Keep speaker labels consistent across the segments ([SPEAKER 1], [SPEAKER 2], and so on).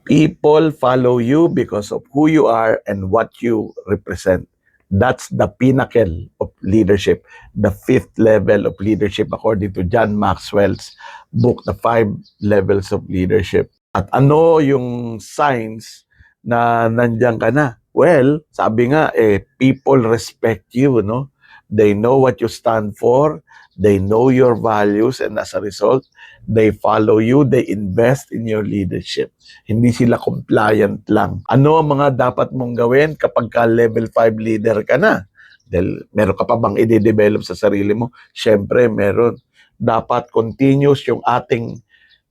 [SPEAKER 1] People follow you because of who you are and what you represent. That's the pinnacle of leadership, the fifth level of leadership according to John Maxwell's book, The Five Levels of Leadership. At ano yung signs na nandiyan ka na? Well, sabi nga, people respect you, no? They know what you stand for, they know your values, and as a result, they follow you, they invest in your leadership. Hindi sila compliant lang. Ano ang mga dapat mong gawin kapag ka level 5 leader ka na? Dahil meron ka pa bang i-develop sa sarili mo? Siyempre, meron. Dapat continuous yung ating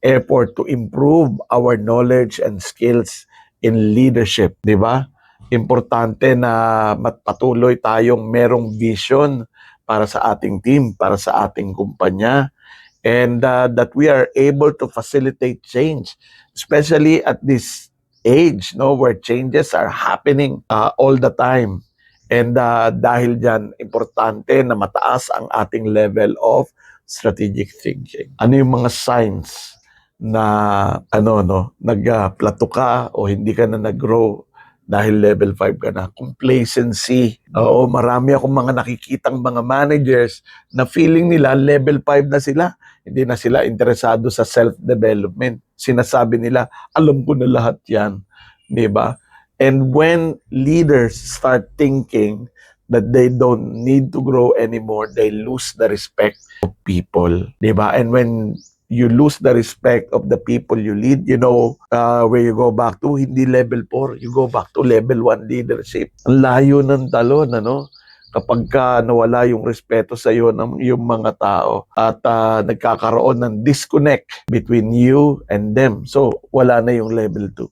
[SPEAKER 1] effort to improve our knowledge and skills in leadership, di ba? Importante na patuloy tayong merong vision para sa ating team, para sa ating kumpanya, and that we are able to facilitate change, especially at this age, no, where changes are happening all the time. And dahil dyan, importante na mataas ang ating level of strategic thinking. Ano yung mga signs na nagplato ka o hindi ka na nag-grow dahil level 5 ka na? Complacency. Oo, marami akong mga nakikitang mga managers na feeling nila level 5 na sila. Hindi na sila interesado sa self-development. Sinasabi nila, alam ko na lahat yan. Di ba? And when leaders start thinking that they don't need to grow anymore, they lose the respect of people. Di ba? And when you lose the respect of the people you lead, you know where you go back to, hindi level 4, you go back to level 1 leadership. Ang layo ng talon, ano? Kapag ka nawala yung respeto sa iyo ng yung mga tao at nagkakaroon ng disconnect between you and them. So, wala na yung level 2.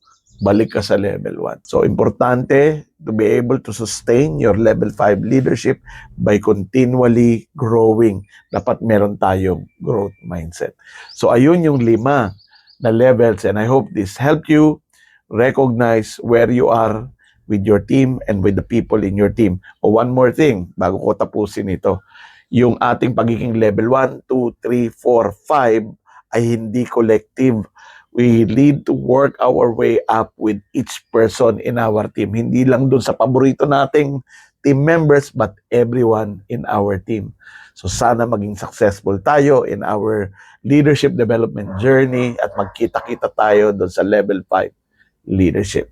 [SPEAKER 1] Balik ka sa level 1. So, importante to be able to sustain your level 5 leadership by continually growing. Dapat meron tayong growth mindset. So, ayun yung 5 na levels, and I hope this helped you recognize where you are with your team and with the people in your team. O one more thing, bago ko tapusin ito, yung ating pagiging level 1, 2, 3, 4, 5 ay hindi collective. We need to work our way up with each person in our team. Hindi lang dun sa paborito nating team members, but everyone in our team. So sana maging successful tayo in our leadership development journey at magkita-kita tayo dun sa level 5 leadership.